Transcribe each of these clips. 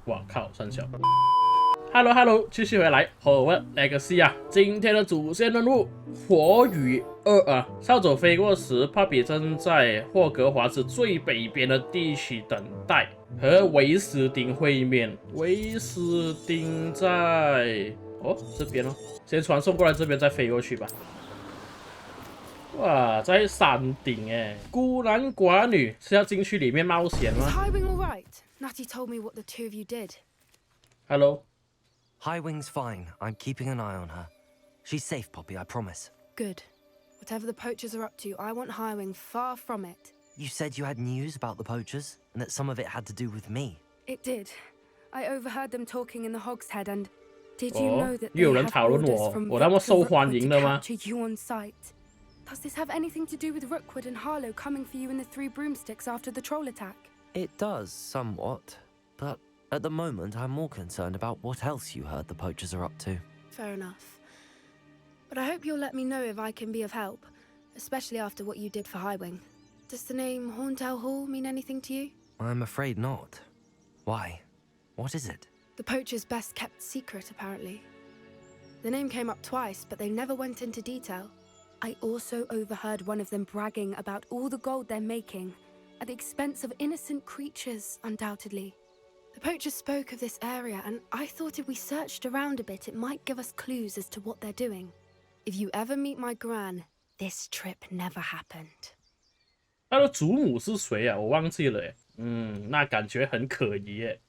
哇靠，三小。Hello， 继续回来 Hogwarts Legacy 啊！今天的主线任务火与2啊！扫帚飞过时，帕比正在霍格华兹最北边的地区等待，和维斯丁会面。维斯丁在这边哦，先传送过来这边，再飞过去吧。哇，在山顶哎！孤男寡女是要进去里面冒险吗 ？Hello。 Highwing's fine. I'm keeping an eye on her. She's safe, Poppy, I promise. Good. Whatever the poachers are up to, I want Highwing far from it. You said you had news about the poachers, and that some of it had to do with me. It did. I overheard them talking in the Hogshead, and did you know that they 又有人 have 讨论 orders from 我那么 Victor 受欢 Rookwood 迎 to 的吗？ capture you on sight? Does this have anything to do with Rookwood and Harlow coming for you in the Three Broomsticks after the troll attack? It does, somewhat. But at the moment, I'm more concerned about what else you heard the poachers are up to. Fair enough. But I hope you'll let me know if I can be of help, especially after what you did for Highwing. Does the name Horntail Hall mean anything to you? I'm afraid not. Why? What is it? The poacher's best kept secret, apparently. The name came up twice, but they never went into detail. I also overheard one of them bragging about all the gold they're making, at the expense of innocent creatures, undoubtedly. The poachers spoke of this area, and I thought if we searched around a bit, it might give us clues as to what they're doing. If you ever meet my gran, this trip never happened. 他的祖母是谁啊？我忘记了耶。那感觉很可疑耶。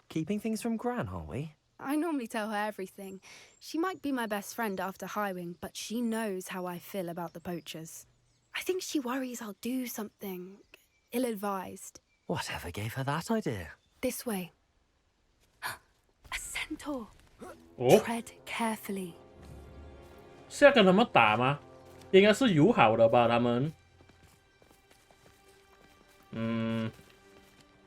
Keeping things from Gran, are we? I normally tell her everything. She might be my best friend after Highwing, but she knows how I feel about the poachers. I think she worries I'll do something ill-advised. Whatever gave her that idea? This way. A centaur. 哦， Tread carefully. 是要跟他们打吗？应该是友好的吧，他们。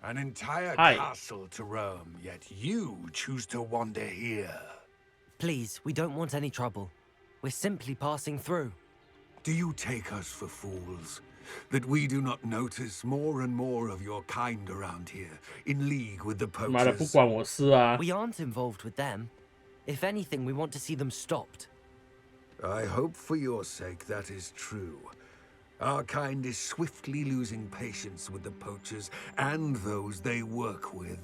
An entire Hi. castle to roam, yet you choose to wander here. Please, we don't want any trouble. We're simply passing through. Do you take us for fools? That we do not notice more and more of your kind around here, in league with the 妈的，不 poachers? 关我事啊！ We aren't involved with them. If anything, we want to see them stopped. I hope for your sake that is true. Our kind is swiftly losing patience with the poachers and those they work with.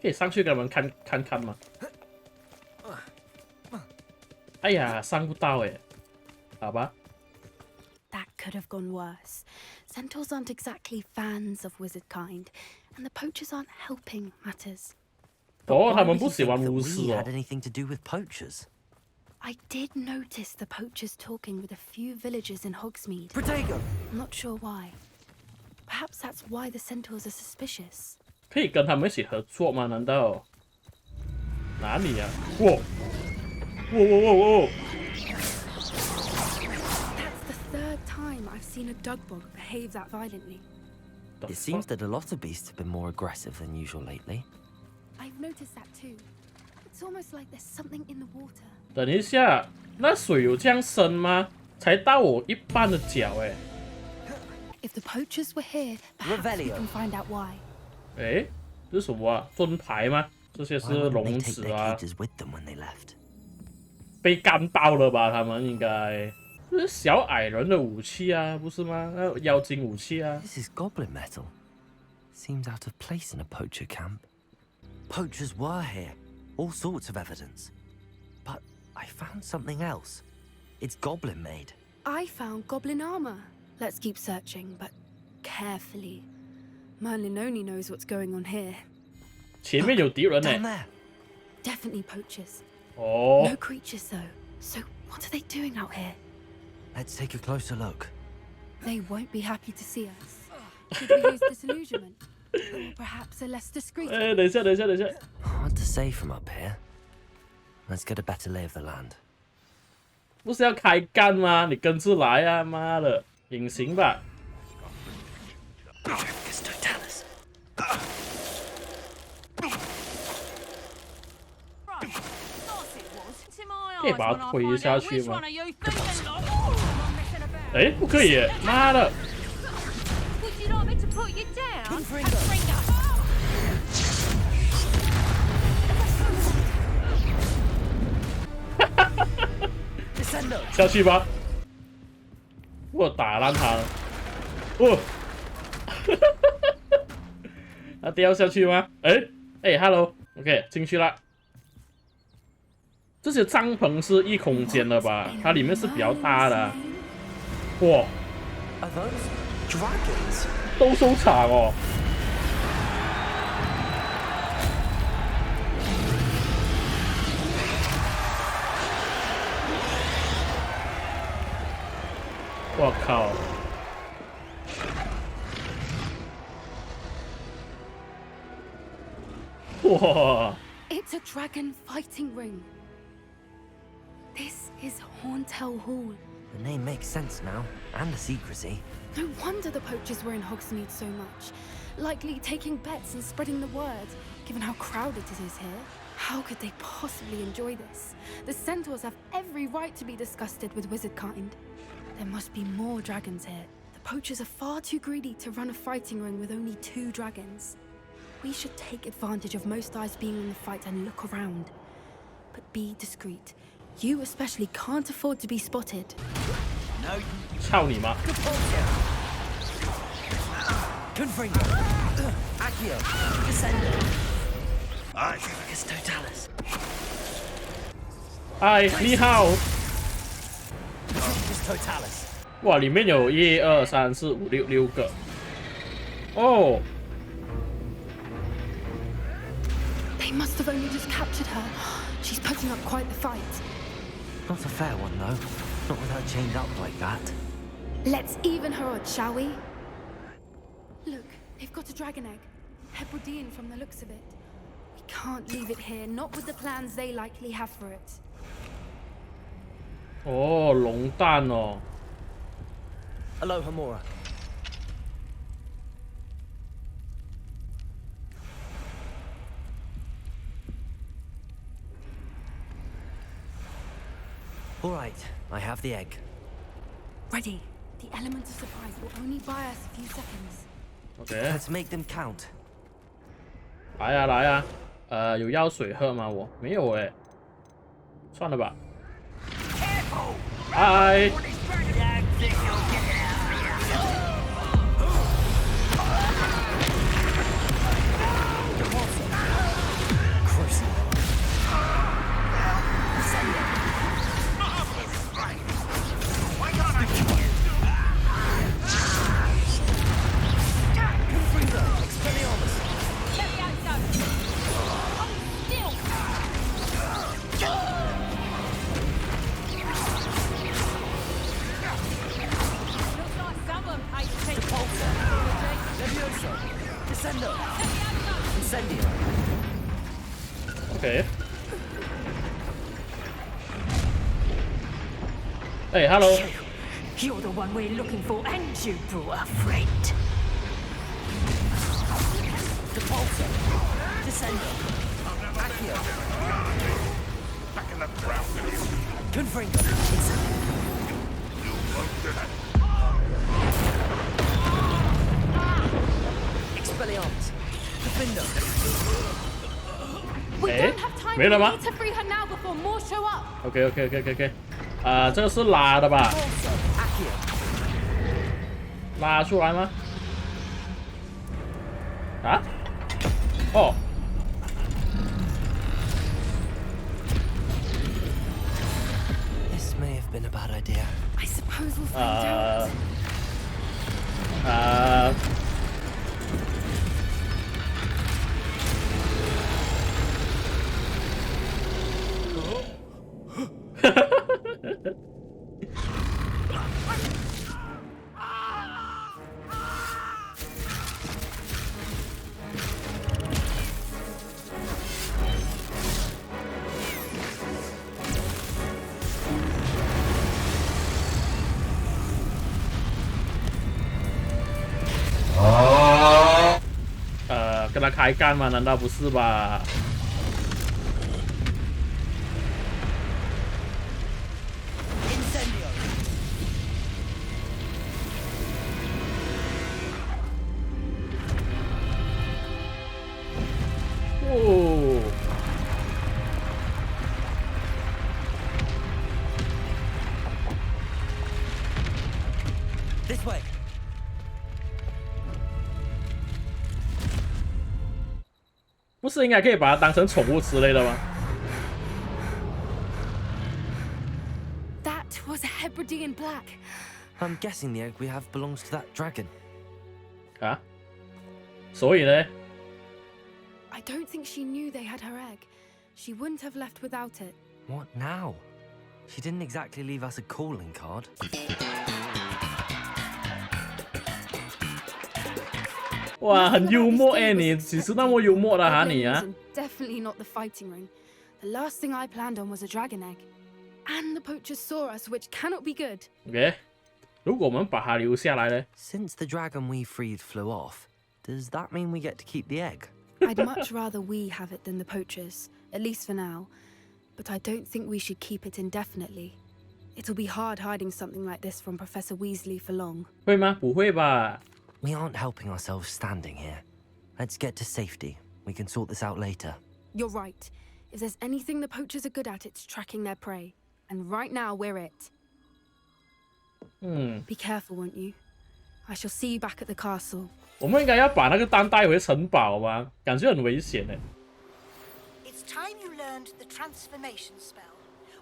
可以上去给他们看吗？哎呀，上不到哎，好吧。 That could have gone worse. Centaurs aren't exactly fans of wizard kind, and the poachers aren't helping matters. 哦， Why 他们 would 不 you 喜欢 think that 巫 we 师 had 哦。 anything to do with poachers? I did notice the poachers talking with a few villagers in Hogsmeade. Protego! I'm not sure why. Perhaps that's why the centaurs are suspicious. 可以跟他们一起合作吗？难道？哪里啊？哇！ That's the third time I've seen a dugbog behave that violently. It seems that a lot of beasts have been more aggressive than usual lately. I've noticed that too. It's almost like there's something in the water. 等一下，那水有这样深吗？才到我一半的脚哎。 If the poachers were here, perhaps we Revelio. can find out why. 哎，这是什么啊？盾牌吗？这些 Why 是 wouldn't they 龙 take 子 their 啊， cages with them when they left? 被干到了吧？他们应该这是小矮人的武器啊，不是吗？妖精武器啊。 This is goblin metal. Seems out of place in a poacher camp. Poachers were here. All sorts of evidence. But I found something else. It's goblin made. I found goblin armor. Let's keep searching, but carefully. Merlin only knows what's going on here. 前面有敌人 Down 呢。 there. Definitely poachers. 哦 No， creatures though. So what are they doing out here? Let's take a closer look. They won't be happy to see us. Should we use disillusionment? Or perhaps a less discreet? 哎，等一下，等一下，等一下。 Hard to say from up here. Let's get a better lay of the land. 不是要开干吗？你跟着来啊！妈的，隐形吧。 可以把它推下去吗？哎，不可以！妈的！ Would you like me to put you down? 下去吧。我打烂他了。哦，他掉下去吗？哎 ，Hello，OK， 进去了。这些帐篷是异空间的吧？它里面是比较大的。哇，都收场哦。我靠！哇！ It's a dragon fighting ring. This is Horntail Hall. The name makes sense now, and the secrecy. No wonder the poachers were in Hogsmeade so much. Likely taking bets and spreading the word, given how crowded it is here. How could they possibly enjoy this? The centaurs have every right to be disgusted with wizard kind. There must be more dragons here. The poachers are far too greedy to run a fighting ring with only 2 dragons. We should take advantage of most eyes being in the fight and look around. But be discreet. You especially can't afford to be spotted. 操你妈！ Accio, Descendo. Archivicus Totalis. 嗨，你好。 Totalis. 哇，里面有1、2、3、4、5、6个。哦。 They must have only just captured her. She's putting up quite the fight. Not a fair one, though. Not with her chained up like that. Let's even her odds, shall we? Look, they've got a dragon egg. Hebridean from the looks of it. We can't leave it here, not with the plans they likely have for it. 哦，龙蛋哦。 Aloha Mora. All right, I have the egg. Ready. The element of surprise will only buy us a few seconds. OK， Let's make them count. 来呀来呀，有药水喝吗？我没有哎，算了吧。嗨。 OK。哎 ，Hello。 You're the one we're looking for, and you brought a friend. Depulso. Descendo. Accio. Back in the ground with you. Confringo. You won't do that. Expelliarmus. Defendo. We Eh? don't have time. 没了吗？ We need to free her now before more show up. OK，这个是拉的吧？ Accio. 拉出来吗？啊？哦。 This may have been a bad idea. I suppose we'll find out. 跟他开干吗？难道不是吧？ 哦，不是应该可以把它当成宠物之类的吗？ That was a Hebridean black. I'm guessing the egg we have belongs to that dragon. 啊？所以呢？ I don't think she knew they had her egg. She wouldn't have left without it. What now? She didn't exactly leave us a calling card. 哇，很幽默哎，你其实那么幽默的哈你啊 Definitely not the fighting ring. The last thing I planned on was a dragon egg. And the poachers saw us, which cannot be good. OK， 如果我们把它留下来呢？ Since the dragon we freed flew off, does that mean we get to keep the egg? I'd much rather we have it than the poachers, at least for now. But I don't think we should keep it indefinitely. It'll be hard hiding something like this from Professor Weasley for long. 会吗？不会吧？ We aren't helping ourselves standing here. Let's get to safety. We can sort this out later. You're right. If there's anything the poachers are good at, it's tracking their prey. And right now, we're it. Be careful, won't you? I shall see you back at the castle. 我们应该要把那个蛋带回城堡吗？感觉很危险哎。 It's time you learned the transformation spell.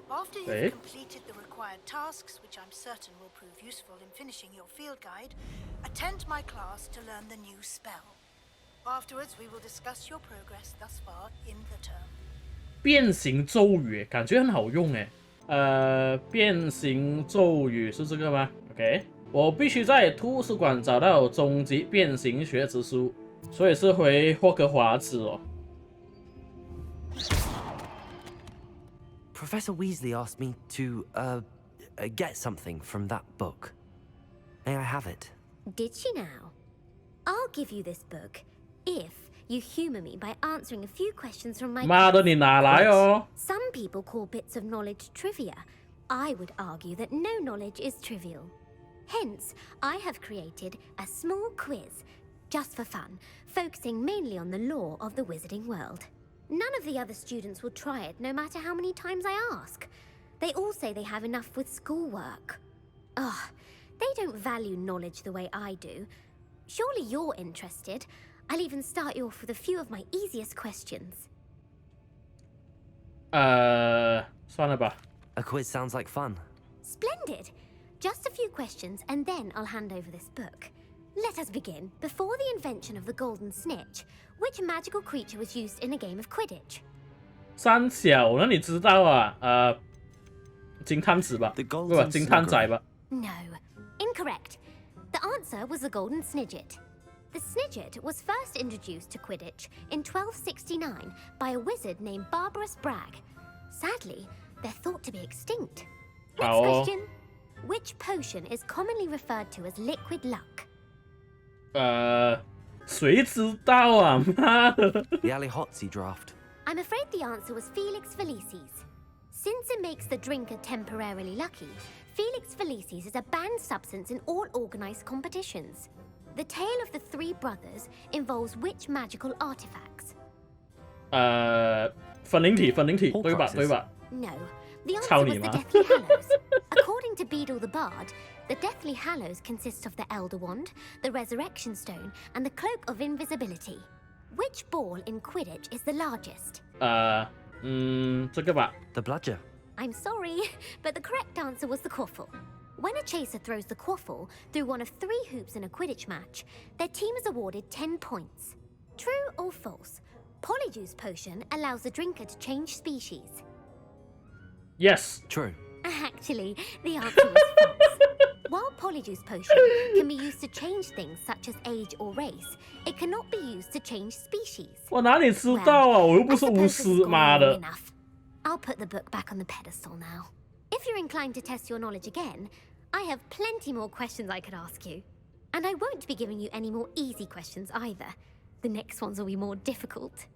After you've completed the required tasks, which I'm certain will prove useful in finishing your field guide, attend my class to learn the new spell. Afterwards, we will discuss your progress thus far in the term. 变形咒语感觉很好用哎。变形咒语是这个吗 ？OK， 我必须在图书馆找到终极变形学之书，所以是回霍格华兹哦。 Professor Weasley asked me to, get something from that book. May I have it? Did she now? I'll give you this book if you humor me by answering a few questions from my 妈的，你拿来哦！ Some people call bits of knowledge trivia. I would argue that no knowledge is trivial. Hence, I have created a small quiz, just for fun, focusing mainly on the lore of the wizarding world. None of the other students will try it, no matter how many times I ask. They all say they have enough with schoolwork. Ugh, they don't value knowledge the way I do. Surely you're interested. I'll even start you off with a few of my easiest questions. 算了吧。 A quiz sounds like fun. Splendid! Just a few questions, and then I'll hand over this book. Let us begin. Before the invention of the golden snitch, which magical creature was used in a game of Quidditch? 三小，那你知道啊？金汤匙吧？ The 不 golden 金汤仔吧？ No. Incorrect. The answer was the golden snidget. The snidget was first introduced to Quidditch in 1269 by a wizard named Barbarous Bragg. Sadly, they're thought to be extinct. Next question. Which potion is commonly referred to as liquid luck? 谁知道啊？妈的！ The Alihotsy draft. I'm afraid the answer was Felix Felicis. Since it makes the drinker temporarily lucky, Felix Felicis is a banned substance in all organized competitions. The tale of the three brothers involves which magical artifacts? 分灵体，对吧？ No. The answer 操 was 你 the 妈！ Deathly Hallows. According to Beedle the Bard, the Deathly Hallows consists of the Elder Wand, the Resurrection Stone, and the Cloak of Invisibility. Which ball in Quidditch is the largest? 这个吧。 The bludger. I'm sorry, but the correct answer was the quaffle. When a chaser throws the quaffle through one of 3 hoops in a Quidditch match, their team is awarded 10 points. True or false? Polyjuice Potion allows the drinker to change species. Yes. True. Actually, the answer was false. While Polyjuice Potion can be used to change things such as age or race, it cannot be used to change species. 我哪里知道啊？我又不是巫师，妈的！ Enough. I'll put the book back on the pedestal now. If you're inclined to test your knowledge again, I have plenty more questions I could ask you. And I won't be giving you any more easy questions either. The next ones will be more difficult.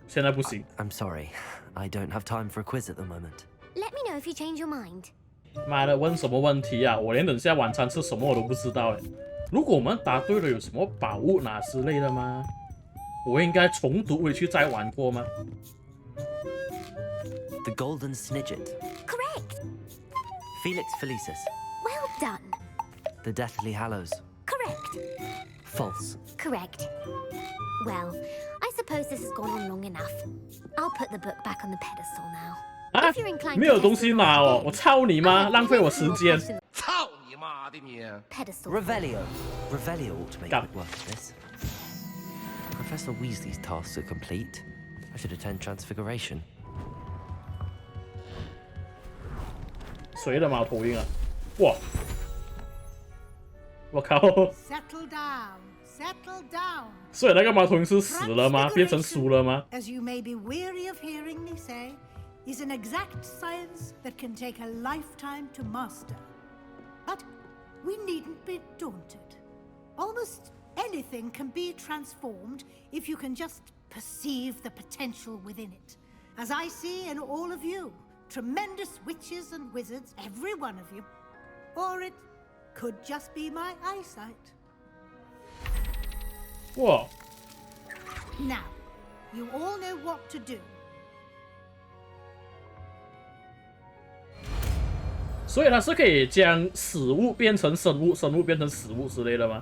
现在不行。 I'm sorry. I don't have time for a quiz at the moment. Let me know if you change your mind. 妈的，问什么问题啊？我连等下晚餐吃什么我都不知道哎。如果我们答对了，有什么宝物拿之类的吗？我应该重读回去再玩过吗？ The golden snidget. Correct. Felix Felicis. Well done. The Deathly Hallows. Correct. False. Correct. Well, I suppose this has gone on long enough. I'll put the book back on the pedestal now. 啊 If you're inclined 没 to 有 test 东西 the 拿 logic 哦， again, 我操你 I 妈， have 浪费我 plenty 时 more 间。 potions- 操你妈的你！ Pedestal. Revelio. Revelio ought to make Go. quick work of this. Professor Weasley's tasks are complete. I should attend Transfiguration. 谁的猫头鹰啊？哇！我靠！ Settle down. Settle down. 所以那个猫头鹰是死了吗？变成书了吗？ As you may be weary of hearing me say, is an exact science that can take a lifetime to master. But we needn't be daunted. Almost anything can be transformed if you can just perceive the potential within it. As I see in all of you, tremendous witches and wizards, every one of you. Or it could just be my eyesight. 哇！ Now, you all know what to do. 所以它是可以将死物变成生物，生物变成死物之类的吗？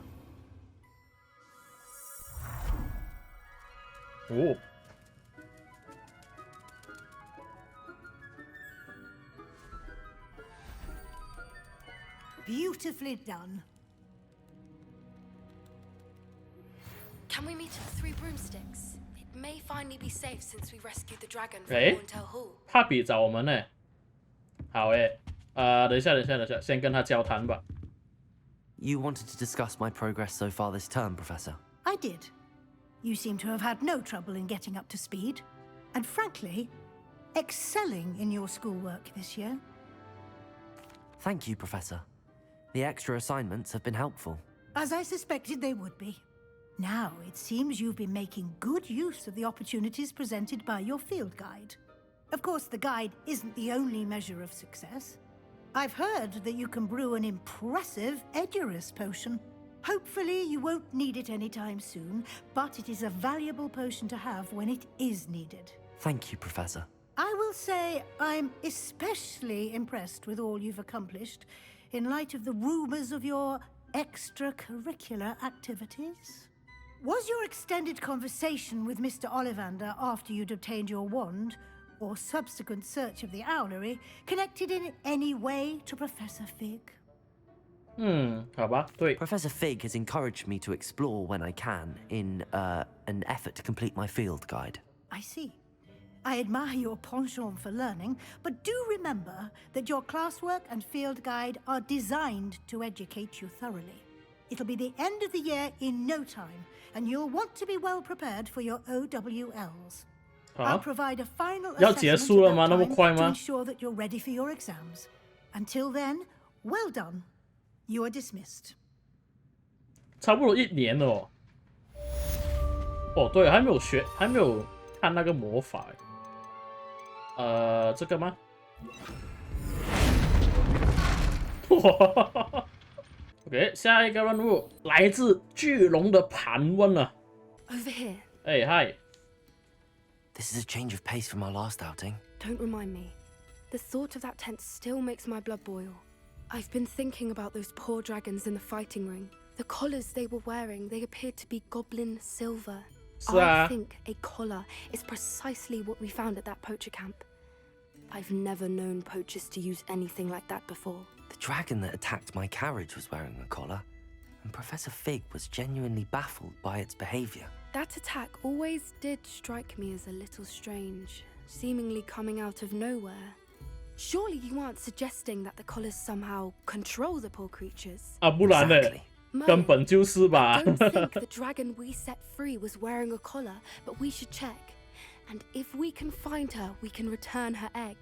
哦， Beautifully done. Can we meet at the Three Broomsticks? It may finally be safe since we rescued the dragon from Eh? Horntail Hall. 帕比找我们呢。好诶，等一下，先跟他交谈吧。 You wanted to discuss my progress so far this term, Professor. I did. You seem to have had no trouble in getting up to speed. And frankly, excelling in your schoolwork this year. Thank you, Professor. The extra assignments have been helpful. As I suspected they would be. Now, it seems you've been making good use of the opportunities presented by your field guide. Of course, the guide isn't the only measure of success. I've heard that you can brew an impressive Edurus potion. Hopefully, you won't need it anytime soon, but it is a valuable potion to have when it is needed. Thank you, Professor. I will say I'm especially impressed with all you've accomplished in light of the rumors of your extracurricular activities. Was your extended conversation with Mr. Ollivander after you'd obtained your wand, or subsequent search of the owlery, connected in any way to Professor Fig? 好吧，对， Professor Fig has encouraged me to explore when I can in an effort to complete my field guide. I see. I admire your penchant for learning, but do remember that your classwork and field guide are designed to educate you thoroughly. It'll be the end of the year in no time, and you'll want to be well prepared for your OWLs. I'll 好， provide a final 要结 assessment 束了 at 吗？ that 那么 time 快 to 吗？ ensure that you're ready for your exams. Until then, well done. You are dismissed. 差不多1年了哦。哦，对，还没有学，还没有看那个魔法。这个吗？OK， 下一个任务来自巨龙的盘问了。 Over here. 哎，嗨， This is a change of pace from our last outing. Don't remind me. The thought of that tent still makes my blood boil. I've been thinking about those poor dragons in the fighting ring. The collars they were wearing, they appeared to be goblin silver. 是啊 I think a collar is precisely what we found at that poacher camp. I've never known poachers to use anything like that before. The dragon that attacked my carriage was wearing a collar, and Professor Fig was genuinely baffled by its behavior. That attack always did strike me as a little strange, seemingly coming out of nowhere. Surely you aren't suggesting that the collars somehow control the poor creatures? 啊，不然呢？ Exactly. 根本就是吧 I。don't think the dragon we set free was wearing a collar, but we should check. And if we can find her, we can return her egg.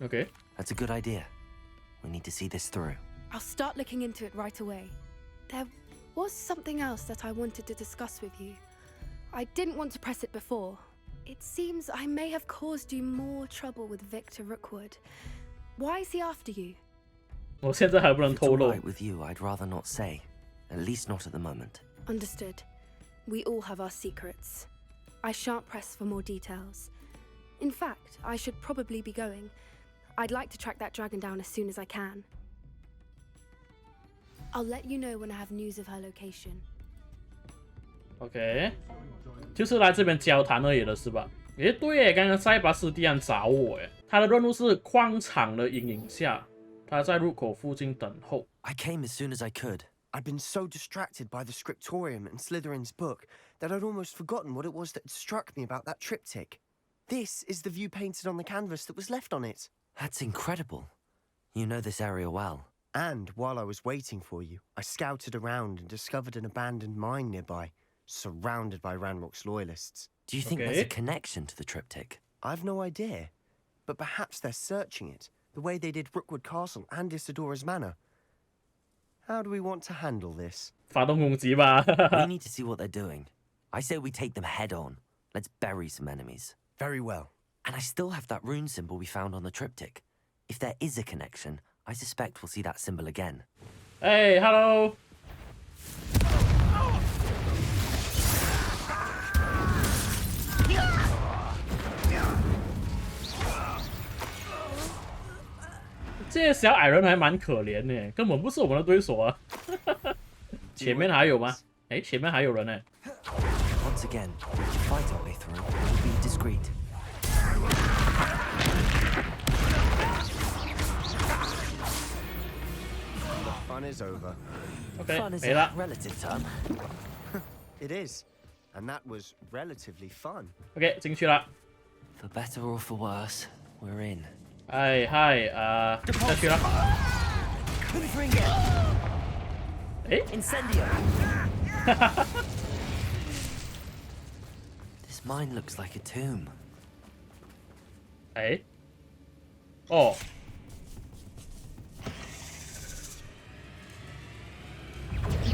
OK， That's a good idea. We need to see this through. I'll start looking into it right away. There was something else that I wanted to discuss with you. I didn't want to press it before. It seems I may have caused you more trouble with Victor Rookwood. Why is he after you? 我现在还不能 If it's 透 all 露 right。with you, I'd rather not say. At least not at the moment. Understood. We all have our secrets. I shan't press for more details. In fact, I should probably be going. I'd like to track that dragon down as soon as I can. I'll let you know when I have news of her location. OK， 就是来这边交谈而已了，是吧？诶，对耶，刚刚塞巴斯蒂安找我，诶，他的任务是矿场的阴影下，他在入口附近等候。I came as soon as I could. I'd been so distracted by the scriptorium and Slytherin's book that I'd almost forgotten what it was that had struck me about that triptych. This is the view painted on the canvas that was left on it. That's incredible. You know this area well. And while I was waiting for you, I scouted around and discovered an abandoned mine nearby, surrounded by Ranrock's loyalists. Do you think there's a connection to the triptych? I've no idea, but perhaps they're searching it, the way they did Rookwood Castle and Isidora's Manor. How do we want to handle this? 发动攻击吧。We need to see what they're doing. I say we take them head on. Let's bury some enemies. Very well. And I still have that rune symbol we found on the triptych. If there is a connection, I suspect we'll see that symbol again. Hey, hello. 这些小矮人还蛮可怜的，根本不是我们的对手啊！前面还有吗？哎，前面还有人呢。Once again, we can fight our way through. We'll be discreet. The fun is over. OK， Fun is 没 a 了。 relative term. It is, and that was relatively fun. OK， 进去了。 For better or for worse, we're in. 哎嗨下去了。哎 Incendio. This mine looks like a tomb. 哎，哦，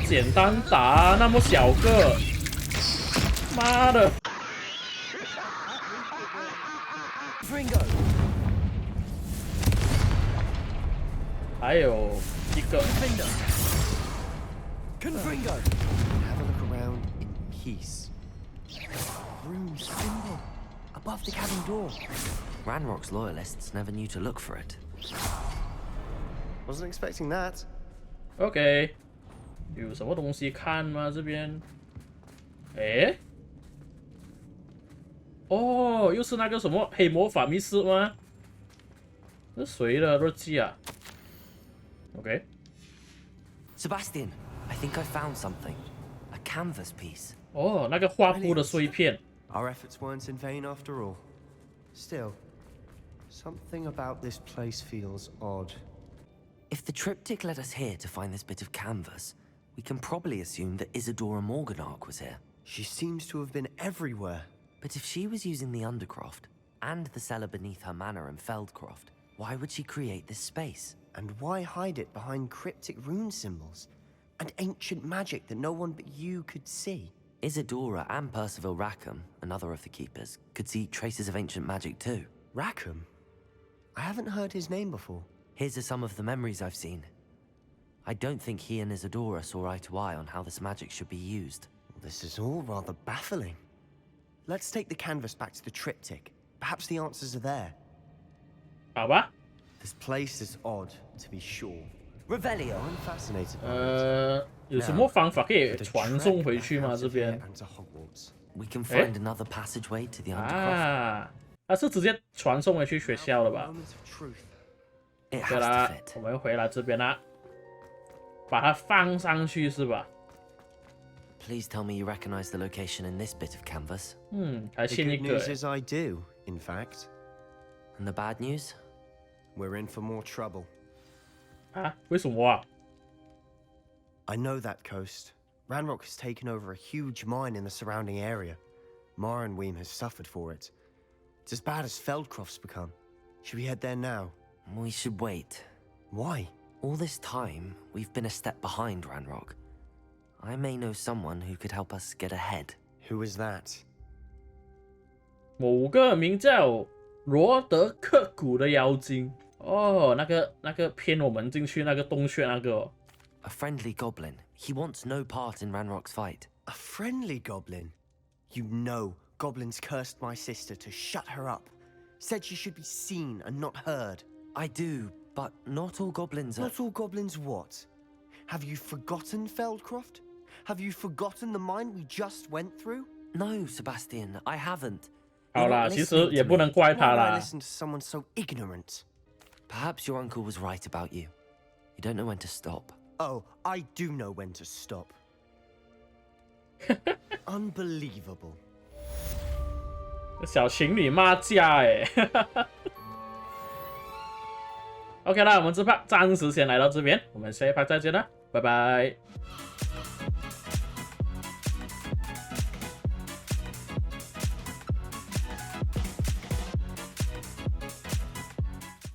简单打，那么小个，妈的！ Fringo. 还有一个， Confringo. Have a look around in peace. Rune symbol above the cabin door. Ranrock's loyalists never knew to look for it. Wasn't expecting that. OK， 有什么东西看吗？这边，哎，哦，又是那个什么黑魔法密室吗？这谁的日记啊 ？OK， Sebastian, I think I found something. A canvas piece. 哦，那个画布的碎片。 Our efforts weren't in vain after all. Still, something about this place feels odd. If the triptych led us here to find this bit of canvas, we can probably assume that Isadora Morganark was here. She seems to have been everywhere. But if she was using the Undercroft, and the cellar beneath her manor in Feldcroft, why would she create this space? And why hide it behind cryptic rune symbols? And ancient magic that no one but you could see? Isadora and Percival Rackham, another of the keepers, could see traces of ancient magic too. Rackham? I haven't heard his name before. Here's some of the memories I've seen. I don't think he and Isadora saw eye to eye on how this magic should be used. This is all rather baffling. Let's take the canvas back to the triptych. Perhaps the answers are there. 好吧， This place is odd, to be sure. Revelio. I'm fascinated by it. 有什么方法可以 But a 传 trek 送回 back 去吗？ out 这 of here 边 and to Hogwarts. We can find another passageway to the Undercroft. 啊，它是直接传送回去学校的吧？ Moment of truth. It 对 has 啦 to，fit. 我们回来这边啦，把它放上去是吧？ Please tell me you recognize the location in this bit of canvas. 还 The 欠一 good 个 news is I do, in fact. And the bad news? We're in for more trouble. 啊？为什么啊？ I know that coast. Ranrock has taken over a huge mine in the surrounding area. Marenweem has suffered for it. It's as bad as Feldcroft's become. Should we head there now? We should wait. Why? All this time, we've been a step behind Ranrock. I may know someone who could help us get ahead. Who is that? 某个名叫罗德克谷的妖精哦，那个骗我们进去那个洞穴那个、哦。 A friendly goblin. He wants no part in Ranrock's fight. A friendly goblin? You know goblins cursed my sister to shut her up. Said she should be seen and not heard. I do, but not all goblins are... Not all goblins what? Have you forgotten Feldcroft? Have you forgotten the mine we just went through? No, Sebastian, I haven't. 好啦，其实也不能怪他 Why would I 啦。 listen to someone so ignorant? Perhaps your uncle was right about you. You don't know when to stop. Oh, I do know when to stop. Unbelievable. 小情侣骂架哎。OK 啦，我们这 part 暂时先来到这边，我们下一 part 再见啦，拜拜。